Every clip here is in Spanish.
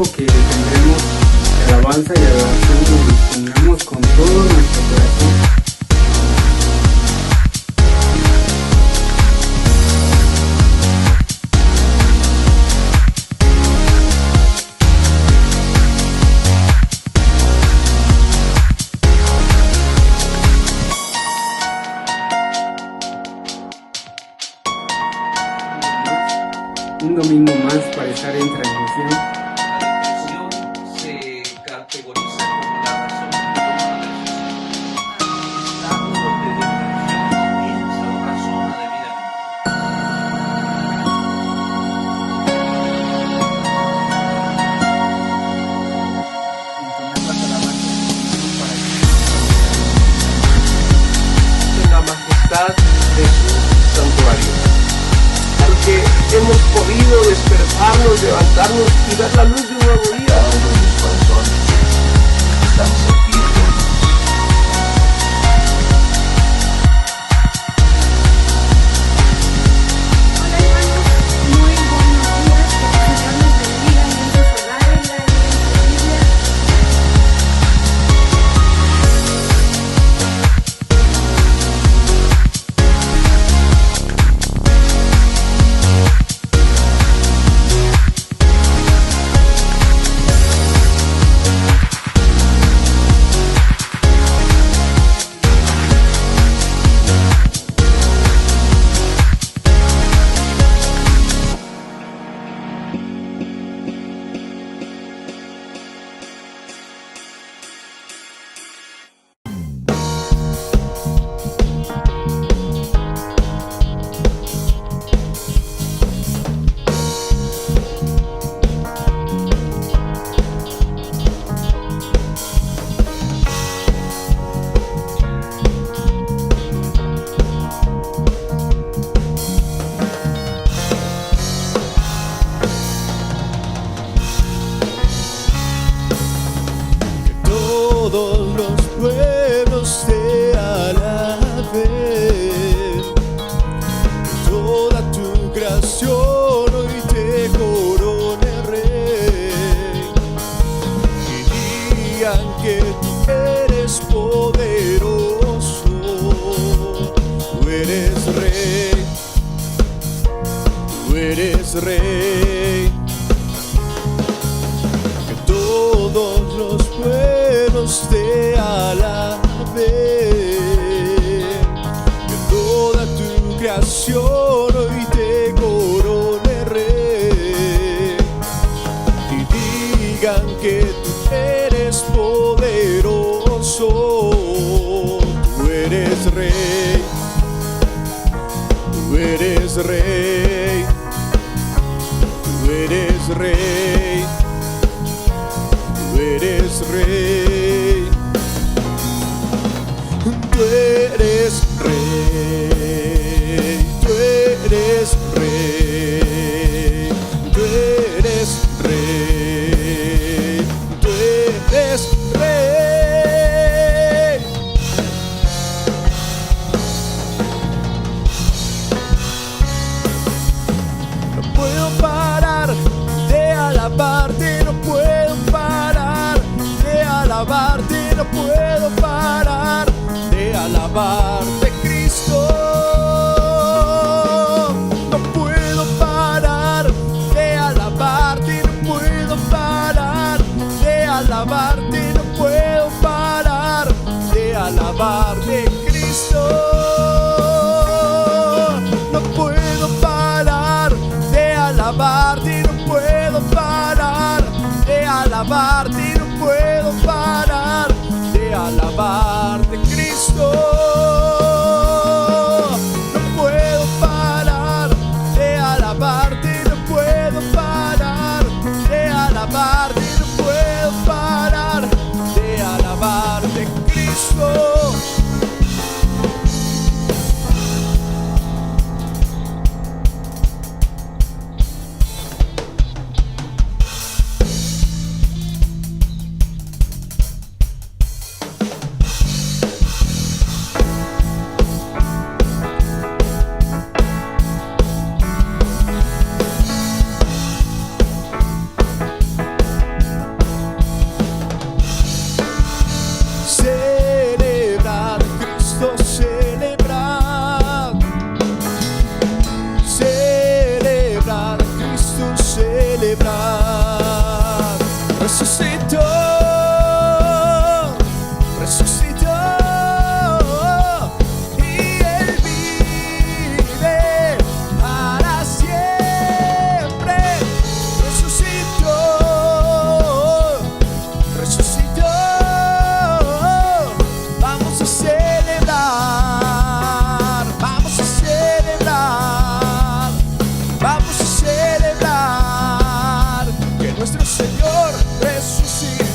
tiempo que tendremos de alabanza y adoración como nos pongamos con todo nuestro corazón. Un domingo más para estar en transmisión. La depresión se categoriza como la razón de un estado de depresión piensa o razona debidamente. En la majestad de su santuario. Porque hemos podido despertarnos, levantarnos y dar la luz de un nuevo día. Cada uno de mis corazones estamos aquí. Hola hermanos, muy buenos días, que el Señor les bendiga en sus hogares, la Biblia. Todos los pueblos te alaben, toda tu creación hoy te corone Rey, y digan que tú eres poderoso, tú eres Rey, tú eres Rey. Que todos los pueblos te alaben, que toda tu creación hoy te corone Rey, y digan que tú eres poderoso, tú eres Rey, tú eres Rey, tú eres Rey. Tú eres Rey, tú eres Rey, tú eres Rey, tú eres Rey, tú eres Rey. No puedo parar de alabarte, no puedo parar de alabarte, no puedo parar de alabarte, Cristo. No puedo parar de alabarte, no puedo parar de alabarte, no puedo parar de alabarte, Cristo. No puedo parar de alabarte, no puedo parar de alabarte, no puedo parar de alabarte, Cristo. No puedo parar de alabarte, no puedo parar de alabarte, no puedo parar de alabarte, Cristo. resucitó, resucitó, y Él vive para siempre. Resucitó, resucitó. Vamos a celebrar, vamos a celebrar, vamos a celebrar que nuestro Señor resucitó.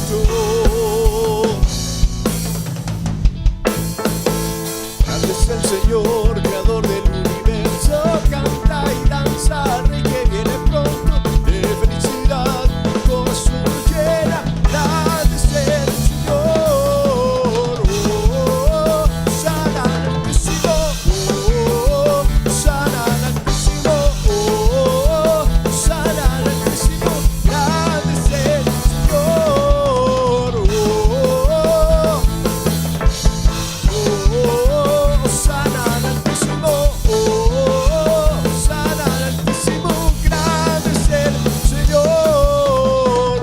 Grande es el Señor, creador del universo. Canta y danza al Rey que viene pronto. De felicidad tu corazón llena. Grande es el Señor. Sana al Altísimo. Sana al Altísimo. Sana al Altísimo. Grande es el Señor. Sana al Altísimo, sana al Altísimo, grande es el Señor.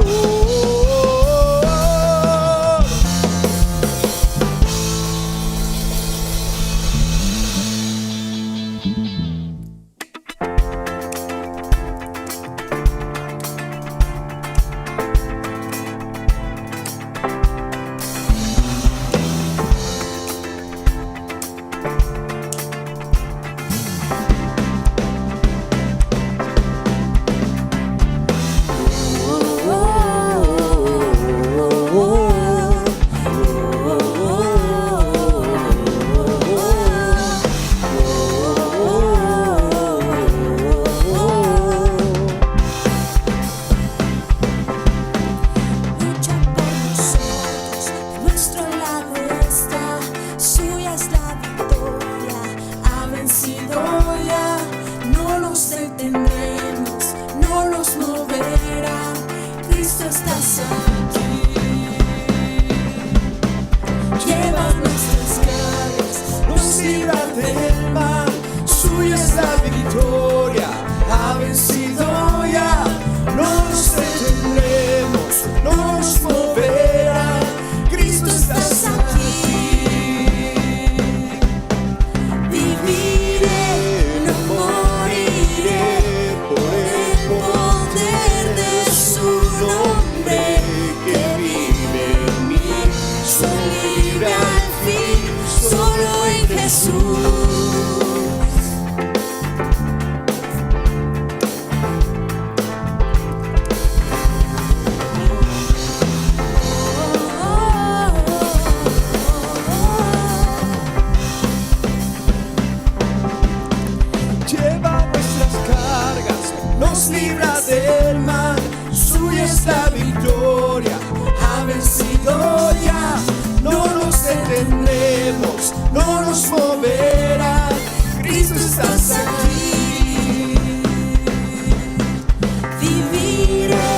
Lucha por nosotros, nuestro lado está, suya es la victoria, ha vencido ya, no nos detendremos, no nos moverá, Cristo estás aquí. Lleva nuestras cargas, Nos libra del mal, suya es la victoria, ha vencido ya, no nos detendremos, no nos moverá, Cristo estás aquí. viviré, no moriré, por el poder de su nombre que vive en mí, soy libre al fin, solo en Jesús. Lleva nuestras cargas, nos libra del mal, suya es la victoria, ha vencido ya, no nos detendremos, no nos moverá, Cristo estás aquí. Viviré,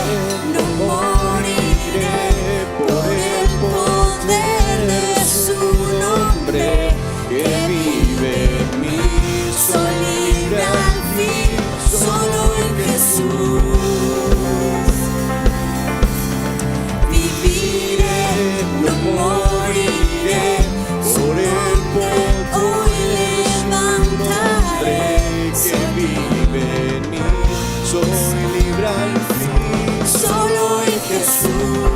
no moriré, por el poder de su nombre que vive en mí, soy libre al fin, solo en Jesús. Viviré, no moriré, por el poder hoy levantaré, Que vive en mí, soy libre al fin. solo en Jesús.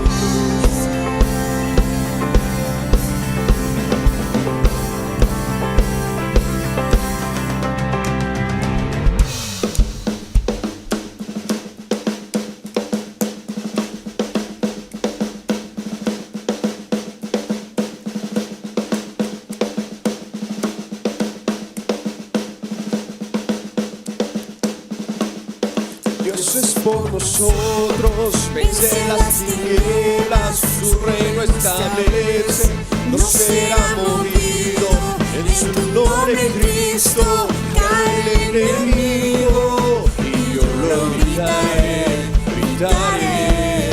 Dios es por nosotros, vence las tinieblas, su reino establece, no será movido, en su nombre Cristo cae el enemigo, y yo lo gritaré, gritaré.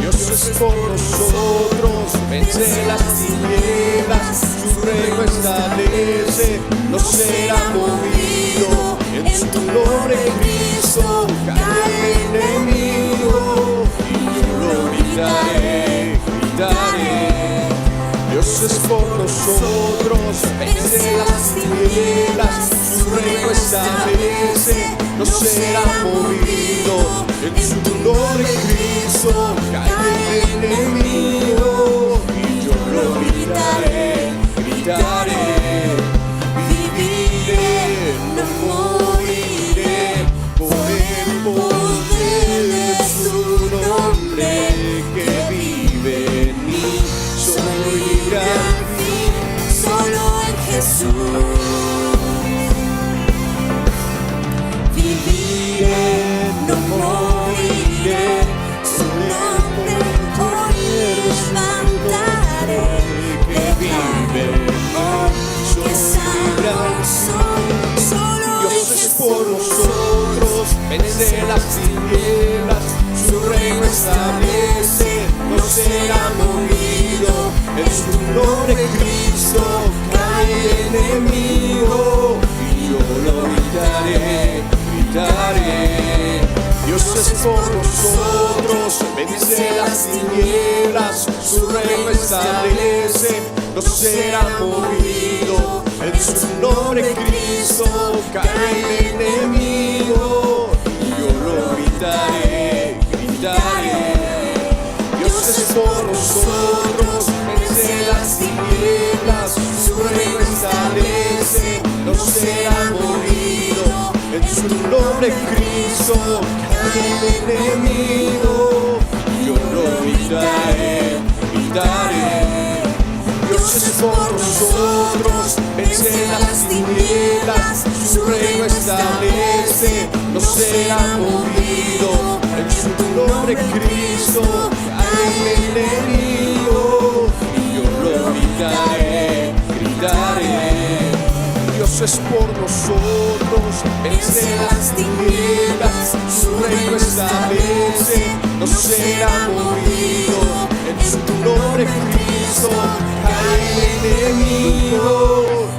Dios es por nosotros, vence las tinieblas, su reino establece, no será movido, en su nombre Cristo cae el enemigo, y yo lo gritaré. gritaré, gritaré. Dios es por nosotros, vence las tinieblas, su reino establece, no será movido. En su nombre Cristo cae el enemigo, y yo lo gritaré, gritaré. Viviré, no moriré, por el poder de su nombre que vive en mí. Soy libre al fin, solo en Jesús. Viviré, no moriré, su nombre hoy levantaré. que vive hoy. Que salvo soy, solo Dios en es Jesús. por nosotros, vence las tinieblas, su reino establece, no será movido. En su nombre Cristo cae el enemigo, y yo lo gritaré, gritaré. Dios es por nosotros, vence las tinieblas, su reino establece, no será movido. En su nombre Cristo cae el enemigo, y yo lo gritaré, gritaré. Dios es por nosotros, vence las tinieblas, su reino establece, no será movido. En su nombre Cristo cae el enemigo, y yo lo gritaré, gritaré. Dios es por nosotros, vence las tinieblas, su reino establece, no será movido. En su nombre Cristo cae el enemigo, y yo lo gritaré, gritaré. Dios es por nosotros, vence las tinieblas, su reino establece, no será movido. En su nombre Cristo cae el enemigo,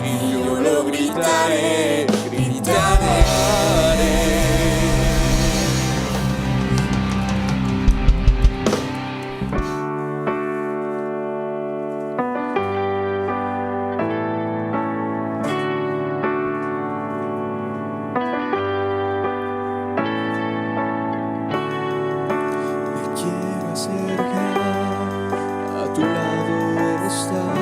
y yo lo gritaré, gritaré. Me quiero acercar, a tu lado estar,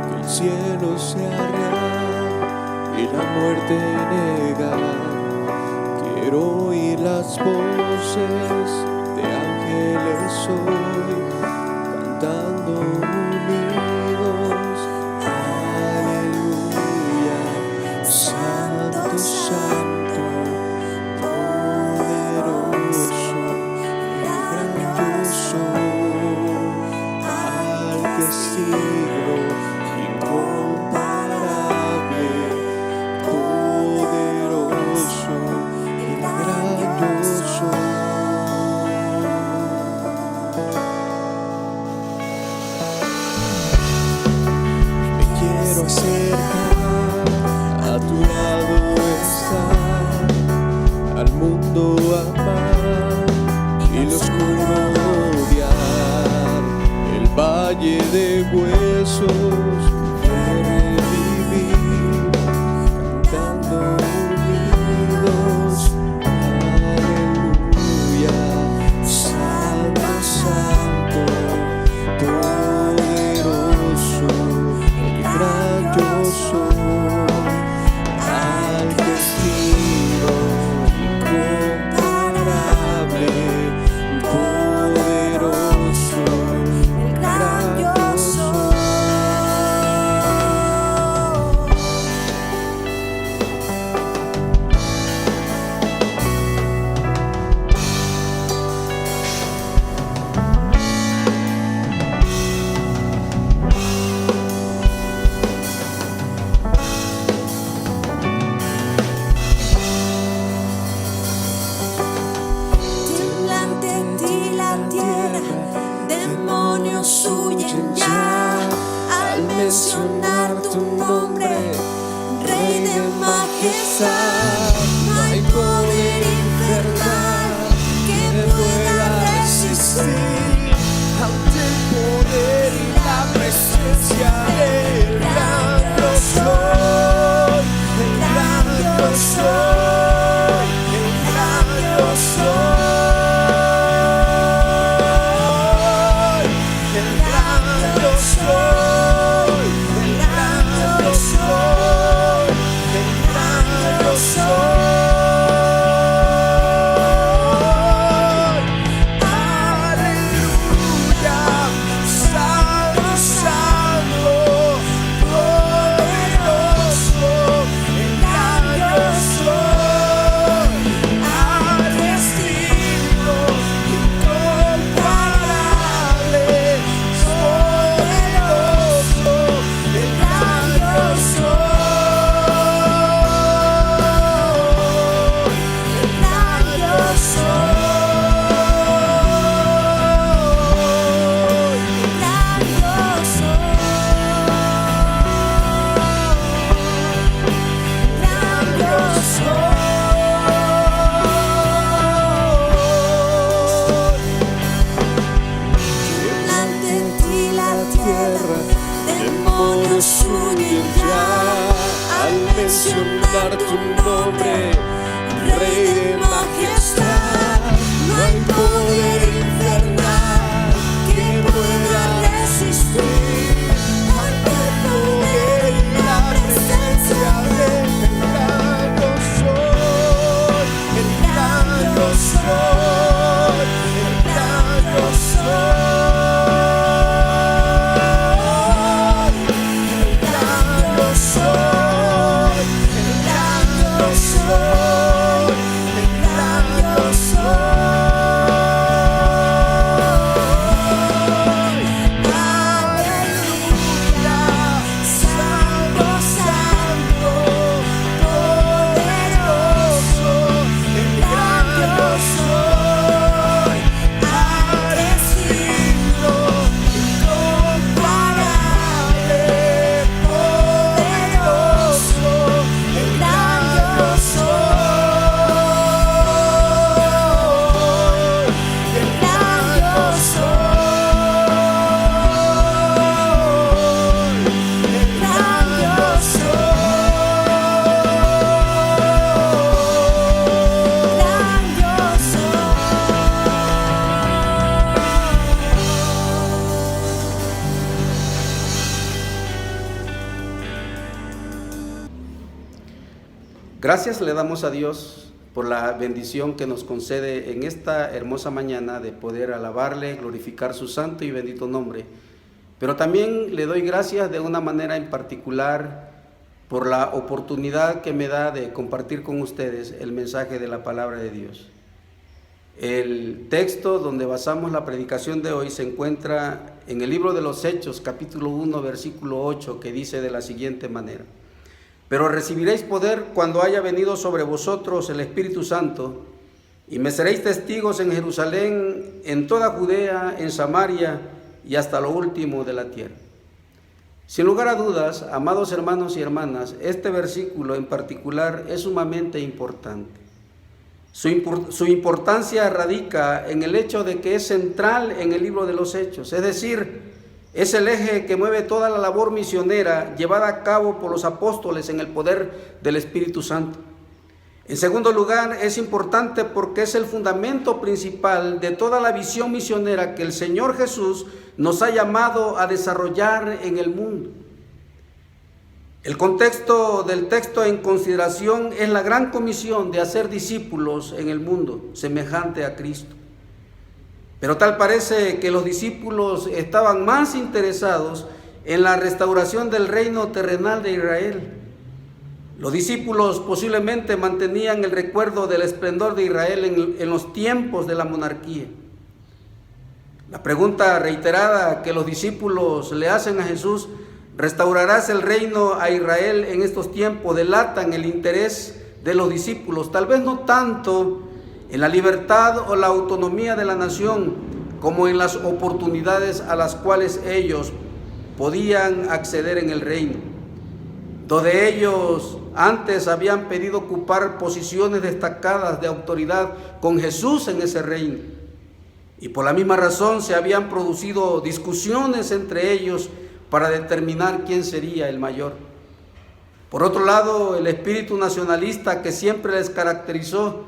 que el cielo sea real y la muerte negar. Quiero oír las voces de ángeles hoy, cantando unidos, aleluya, santo, santo, poderoso, grandioso, al que es digno, incomparable, poderoso y grandioso. Me quiero acercar, a tu lado estar, al mundo amar y lo oscuro odiar, el valle de huesos revivir, cantando unidos, aleluya, santo, santo, poderoso y grandioso, al que es digno, incomparable, poderoso, grandioso. Tiembla ante ti la tierra, demonios huyen ya al mencionar tu nombre, Rey de majestad. No hay poder infernal que pueda resistir mencionar tu nombre, Rey de majestad. No hay poder infernal que pueda resistir al poder y la presencia del gran yo soy, el gran yo soy, el gran yo soy. Gracias le damos a Dios por la bendición que nos concede en esta hermosa mañana de poder alabarle, glorificar su santo y bendito nombre. Pero también le doy gracias de una manera en particular por la oportunidad que me da de compartir con ustedes el mensaje de la palabra de Dios. El texto donde basamos la predicación de hoy se encuentra en el libro de los Hechos, capítulo 1, versículo 8, que dice de la siguiente manera: pero recibiréis poder cuando haya venido sobre vosotros el Espíritu Santo, y me seréis testigos en Jerusalén, en toda Judea, en Samaria y hasta lo último de la tierra. Sin lugar a dudas, amados hermanos y hermanas, este versículo en particular es sumamente importante. Su importancia radica en el hecho de que es central en el libro de los Hechos, es decir, es el eje que mueve toda la labor misionera llevada a cabo por los apóstoles en el poder del Espíritu Santo. En segundo lugar, es importante porque es el fundamento principal de toda la visión misionera que el Señor Jesús nos ha llamado a desarrollar en el mundo. El contexto del texto en consideración es la gran comisión de hacer discípulos en el mundo, semejante a Cristo. Pero tal parece que los discípulos estaban más interesados en la restauración del reino terrenal de Israel. Los discípulos posiblemente mantenían el recuerdo del esplendor de Israel en los tiempos de la monarquía. La pregunta reiterada que los discípulos le hacen a Jesús: ¿restaurarás el reino a Israel en estos tiempos?, delatan el interés de los discípulos, tal vez no tanto en la libertad o la autonomía de la nación, como en las oportunidades a las cuales ellos podían acceder en el reino. Dos de ellos antes habían pedido ocupar posiciones destacadas de autoridad con Jesús en ese reino, y por la misma razón se habían producido discusiones entre ellos para determinar quién sería el mayor. Por otro lado, el espíritu nacionalista que siempre les caracterizó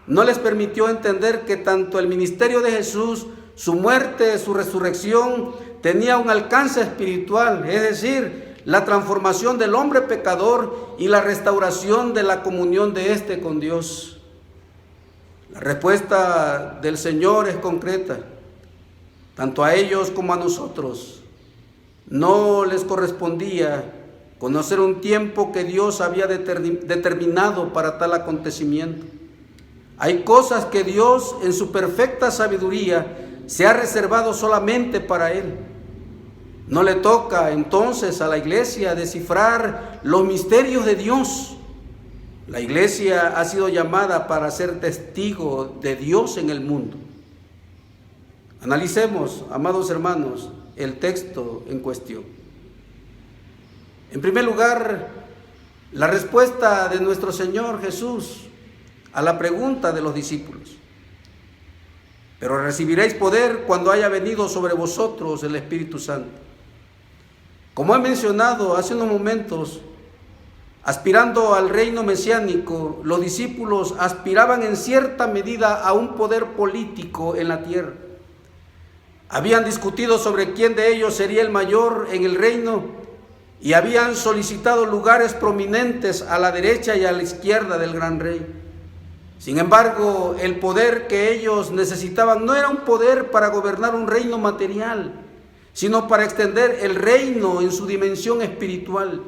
no les permitió entender que tanto el ministerio de Jesús, su muerte, su resurrección, tenía un alcance espiritual, es decir, la transformación del hombre pecador y la restauración de la comunión de éste con Dios. La respuesta del Señor es concreta, tanto a ellos como a nosotros. No les correspondía conocer un tiempo que Dios había determinado para tal acontecimiento. Hay cosas que Dios en su perfecta sabiduría se ha reservado solamente para Él. No le toca entonces a la iglesia descifrar los misterios de Dios. La iglesia ha sido llamada para ser testigo de Dios en el mundo. Analicemos, amados hermanos, el texto en cuestión. En primer lugar, la respuesta de nuestro Señor Jesús a la pregunta de los discípulos: pero recibiréis poder cuando haya venido sobre vosotros el Espíritu Santo. Como he mencionado hace unos momentos, Aspirando al reino mesiánico, los discípulos aspiraban en cierta medida a un poder político en la tierra. Habían discutido sobre quién de ellos sería el mayor en el reino y habían solicitado lugares prominentes a la derecha y a la izquierda del gran rey. Sin embargo, el poder que ellos necesitaban no era un poder para gobernar un reino material, sino para extender el reino en su dimensión espiritual.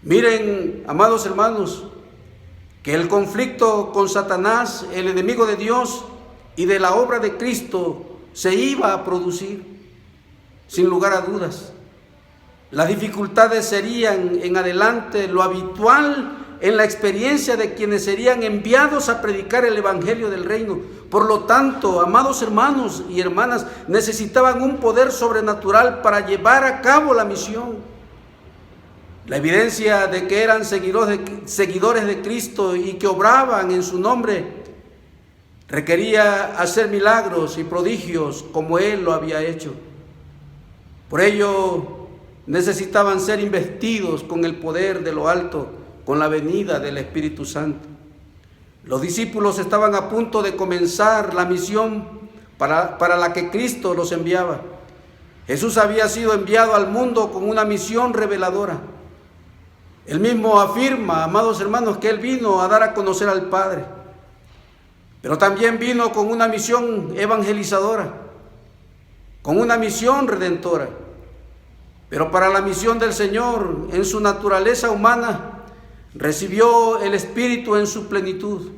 Miren, amados hermanos, que el conflicto con Satanás, el enemigo de Dios y de la obra de Cristo, se iba a producir, sin lugar a dudas. Las dificultades serían en adelante lo habitual en la experiencia de quienes serían enviados a predicar el evangelio del reino. Por lo tanto, amados hermanos y hermanas, necesitaban un poder sobrenatural para llevar a cabo la misión. La evidencia de que eran seguidores de Cristo y que obraban en su nombre requería hacer milagros y prodigios como Él lo había hecho. Por ello, necesitaban ser investidos con el poder de lo alto, con la venida del Espíritu Santo. Los discípulos estaban a punto de comenzar la misión para la que Cristo los enviaba. Jesús había sido enviado al mundo con una misión reveladora. Él mismo afirma, amados hermanos, que Él vino a dar a conocer al Padre, pero también vino con una misión evangelizadora, con una misión redentora. Pero para la misión del Señor, en su naturaleza humana, recibió el Espíritu en su plenitud.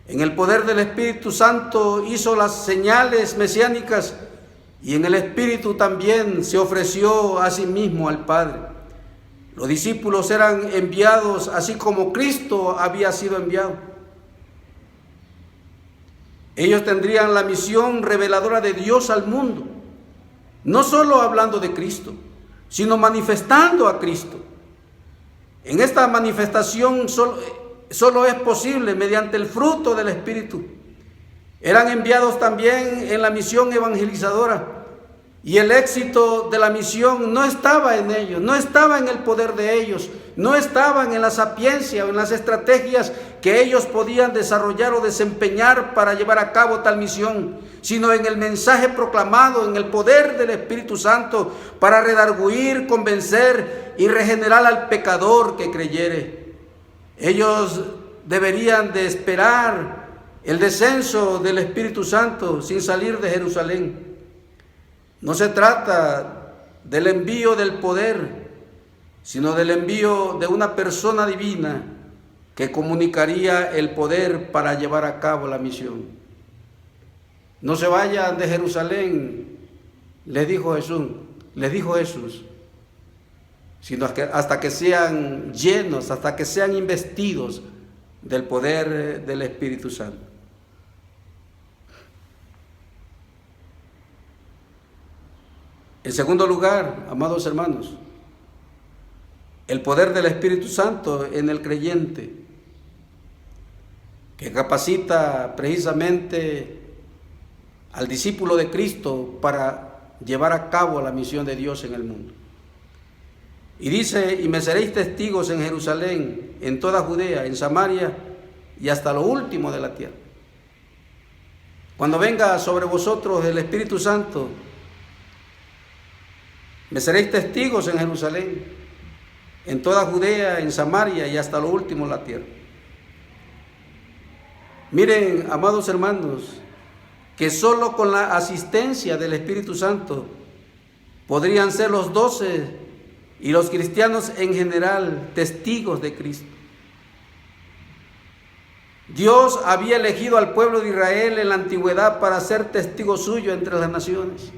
En el poder del Espíritu Santo hizo las señales mesiánicas y en el Espíritu también se ofreció a sí mismo al Padre. Los discípulos eran enviados así como Cristo había sido enviado. Ellos tendrían la misión reveladora de Dios al mundo, no solo hablando de Cristo, sino manifestando a Cristo. En esta manifestación solo es posible mediante el fruto del Espíritu. Eran enviados también en la misión evangelizadora, y el éxito de la misión no estaba en ellos, no estaba en el poder de ellos, no estaban en la sapiencia o en las estrategias que ellos podían desarrollar o desempeñar para llevar a cabo tal misión, sino en el mensaje proclamado, en el poder del Espíritu Santo para redarguir, convencer y regenerar al pecador que creyere. Ellos deberían de esperar el descenso del Espíritu Santo sin salir de Jerusalén. No se trata del envío del poder, sino del envío de una persona divina que comunicaría el poder para llevar a cabo la misión. No se vayan de Jerusalén, les dijo Jesús, sino hasta que sean llenos, hasta que sean investidos del poder del Espíritu Santo. En segundo lugar, amados hermanos, el poder del Espíritu Santo en el creyente, que capacita precisamente al discípulo de Cristo para llevar a cabo la misión de Dios en el mundo. Y dice, y me seréis testigos en Jerusalén, en toda Judea, en Samaria y hasta lo último de la tierra. Cuando venga sobre vosotros el Espíritu Santo, me seréis testigos en Jerusalén, en toda Judea, en Samaria y hasta lo último de la tierra. Miren, amados hermanos, que solo con la asistencia del Espíritu Santo podrían ser los 12 y los cristianos en general testigos de Cristo. Dios había elegido al pueblo de Israel en la antigüedad para ser testigo suyo entre las naciones.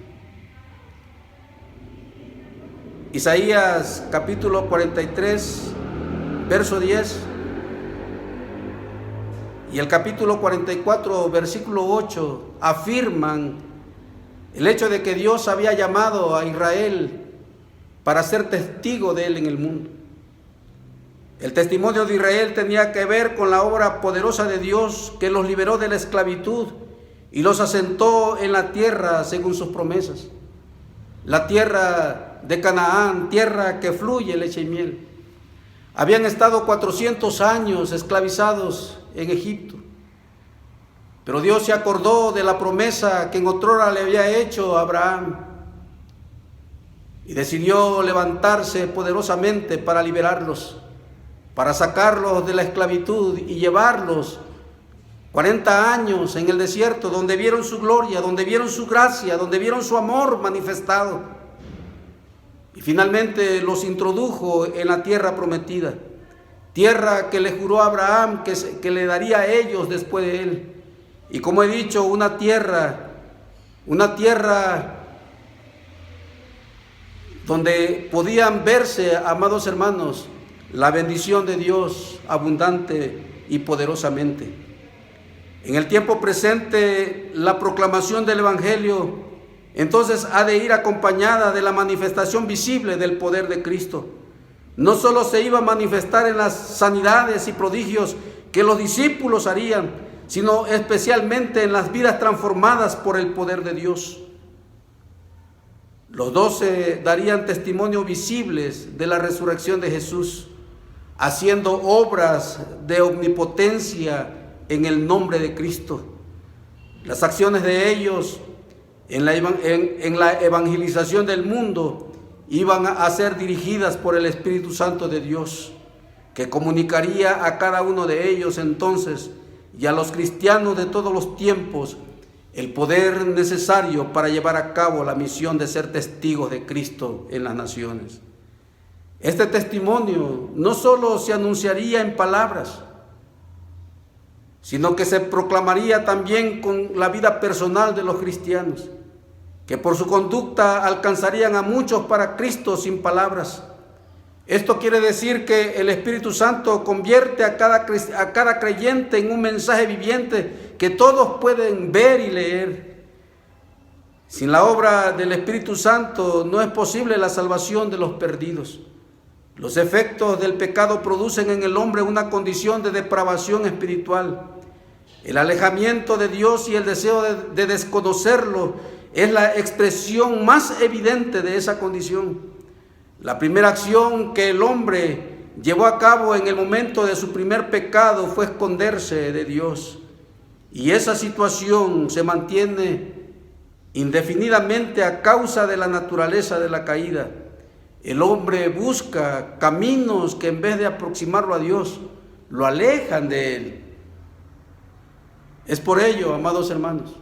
Isaías capítulo 43, verso 10, y el capítulo 44, versículo 8, afirman el hecho de que Dios había llamado a Israel para ser testigo de Él en el mundo. El testimonio de Israel tenía que ver con la obra poderosa de Dios que los liberó de la esclavitud y los asentó en la tierra según sus promesas. La tierra de Canaán, tierra que fluye leche y miel. Habían estado 400 años esclavizados en Egipto. Pero Dios se acordó de la promesa que en otrora le había hecho a Abraham y decidió levantarse poderosamente para liberarlos, para sacarlos de la esclavitud y llevarlos 40 años en el desierto, donde vieron su gloria, donde vieron su gracia, donde vieron su amor manifestado. Y finalmente los introdujo en la tierra prometida, tierra que le juró a Abraham que le daría a ellos después de él. Y como he dicho, una tierra donde podían verse, amados hermanos, la bendición de Dios abundante y poderosamente. En el tiempo presente, la proclamación del Evangelio entonces ha de ir acompañada de la manifestación visible del poder de Cristo. No solo se iba a manifestar en las sanidades y prodigios que los discípulos harían, sino especialmente en las vidas transformadas por el poder de Dios. Los 12 darían testimonio visibles de la resurrección de Jesús, haciendo obras de omnipotencia en el nombre de Cristo. Las acciones de ellos en la evangelización del mundo iban a ser dirigidas por el Espíritu Santo de Dios, que comunicaría a cada uno de ellos entonces y a los cristianos de todos los tiempos el poder necesario para llevar a cabo la misión de ser testigos de Cristo en las naciones. Este testimonio no solo se anunciaría en palabras, sino que se proclamaría también con la vida personal de los cristianos, que por su conducta alcanzarían a muchos para Cristo sin palabras. Esto quiere decir que el Espíritu Santo convierte a cada creyente en un mensaje viviente que todos pueden ver y leer. Sin la obra del Espíritu Santo no es posible la salvación de los perdidos. Los efectos del pecado producen en el hombre una condición de depravación espiritual. El alejamiento de Dios y el deseo de desconocerlo es la expresión más evidente de esa condición. La primera acción que el hombre llevó a cabo en el momento de su primer pecado fue esconderse de Dios. Y esa situación se mantiene indefinidamente a causa de la naturaleza de la caída. El hombre busca caminos que en vez de aproximarlo a Dios, lo alejan de Él. Es por ello, amados hermanos,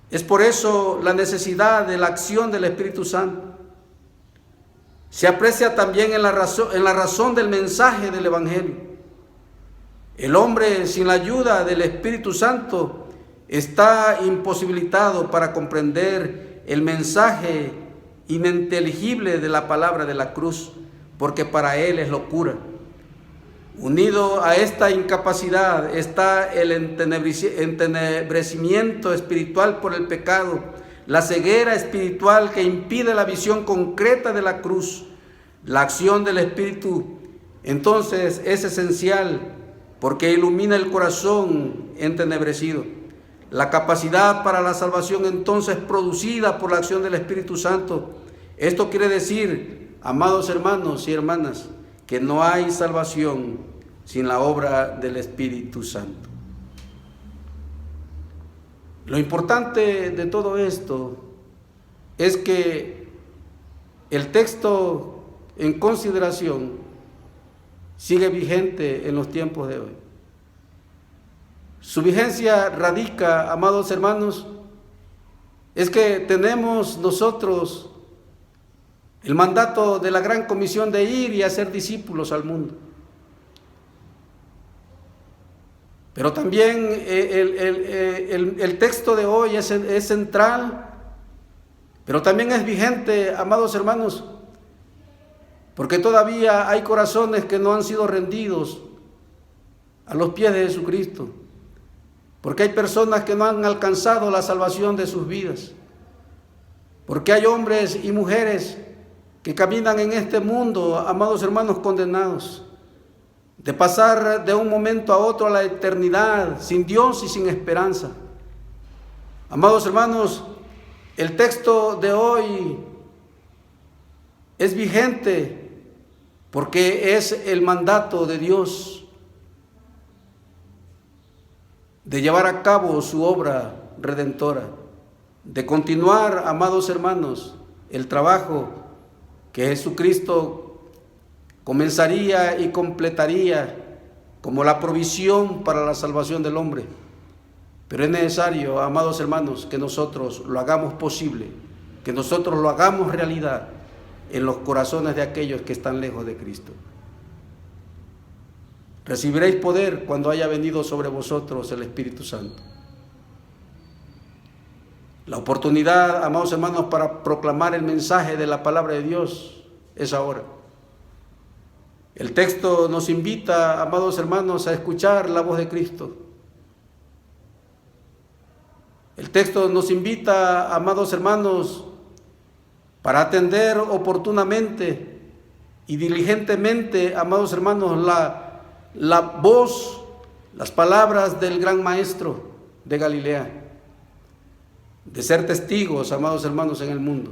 es por eso la necesidad de la acción del Espíritu Santo. Se aprecia también en la razón del mensaje del Evangelio. El hombre sin la ayuda del Espíritu Santo está imposibilitado para comprender el mensaje ininteligible de la palabra de la cruz, porque para él es locura. Unido a esta incapacidad está el entenebrecimiento espiritual por el pecado, la ceguera espiritual que impide la visión concreta de la cruz. La acción del Espíritu entonces es esencial porque ilumina el corazón entenebrecido. La capacidad para la salvación entonces producida por la acción del Espíritu Santo. Esto quiere decir, amados hermanos y hermanas, que no hay salvación sin la obra del Espíritu Santo. Lo importante de todo esto es que el texto en consideración sigue vigente en los tiempos de hoy. Su vigencia radica, amados hermanos, es que tenemos nosotros el mandato de la gran comisión de ir y hacer discípulos al mundo. Pero también el texto de hoy es central, pero también es vigente, amados hermanos, porque todavía hay corazones que no han sido rendidos a los pies de Jesucristo, porque hay personas que no han alcanzado la salvación de sus vidas, porque hay hombres y mujeres que caminan en este mundo, amados hermanos, condenados, de pasar de un momento a otro a la eternidad, sin Dios y sin esperanza. Amados hermanos, el texto de hoy es vigente porque es el mandato de Dios de llevar a cabo su obra redentora, de continuar, amados hermanos, el trabajo que Jesucristo comenzaría y completaría como la provisión para la salvación del hombre. Pero es necesario, amados hermanos, que nosotros lo hagamos posible, que nosotros lo hagamos realidad en los corazones de aquellos que están lejos de Cristo. Recibiréis poder cuando haya venido sobre vosotros el Espíritu Santo. La oportunidad, amados hermanos, para proclamar el mensaje de la palabra de Dios es ahora. El texto nos invita, amados hermanos, a escuchar la voz de Cristo. El texto nos invita, amados hermanos, para atender oportunamente y diligentemente, amados hermanos, la voz, las palabras del gran maestro de Galilea, de ser testigos, amados hermanos, en el mundo.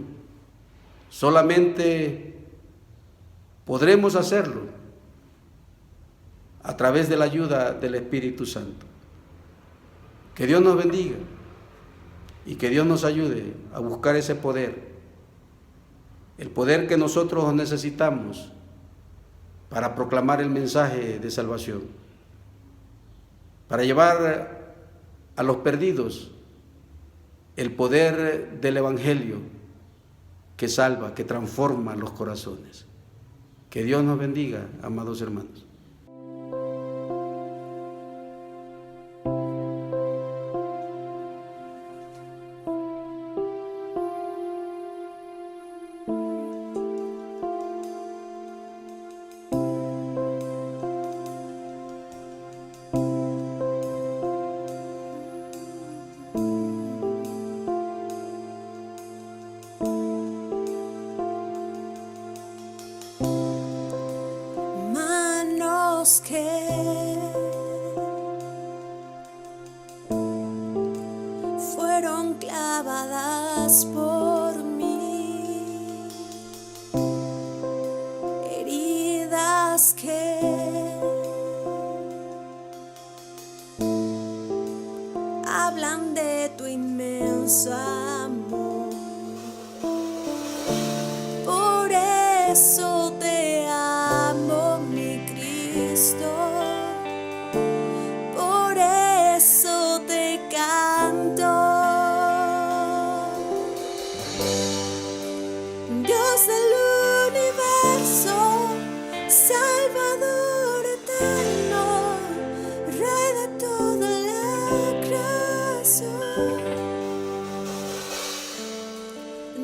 Solamente podremos hacerlo a través de la ayuda del Espíritu Santo. Que Dios nos bendiga y que Dios nos ayude a buscar ese poder, el poder que nosotros necesitamos para proclamar el mensaje de salvación, para llevar a los perdidos el poder del Evangelio que salva, que transforma los corazones. Que Dios nos bendiga, amados hermanos. Que fueron clavadas por mí, heridas que hablan de tu inmenso amor. Por eso te amo, mi Cristo, por eso te canto. Dios del universo, Salvador eterno, Rey de toda la creación,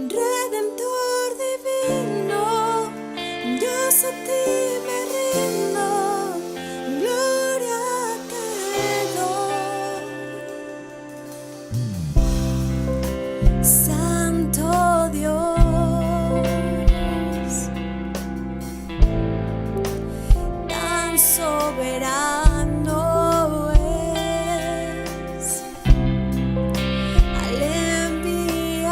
Redentor divino, Dios a ti me rindo. Santo Dios, tan soberano es al enviar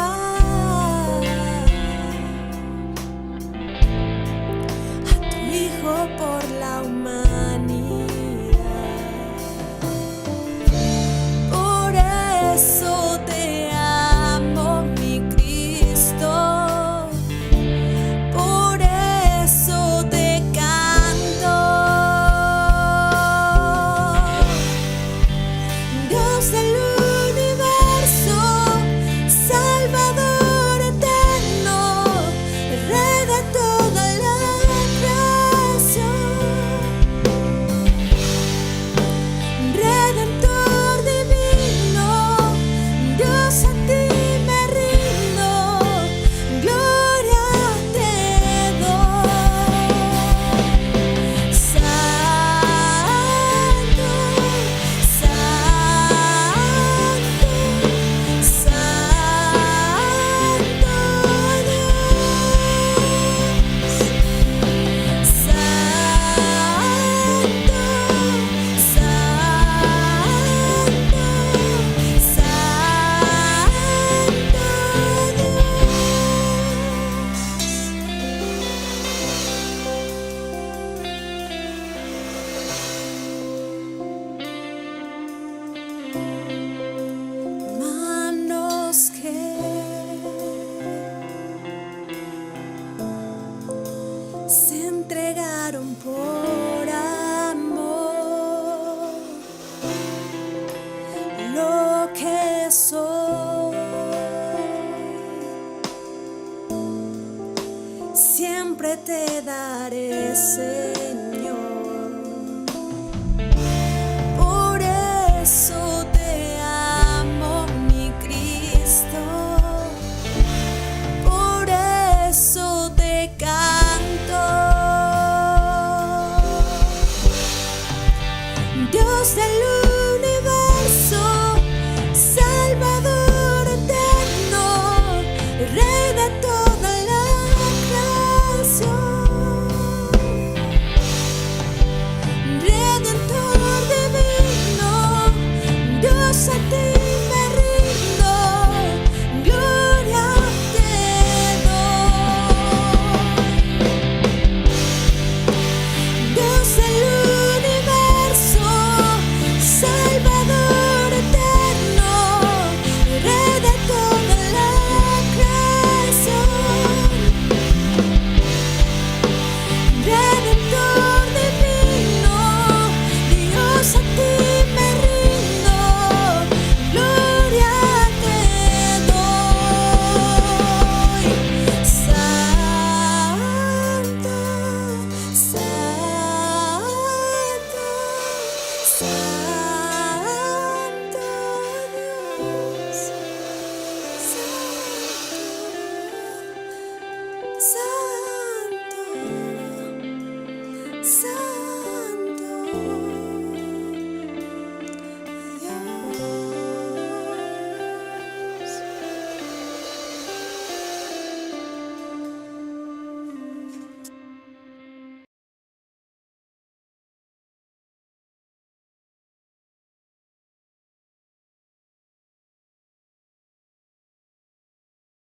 siempre te daré, Señor.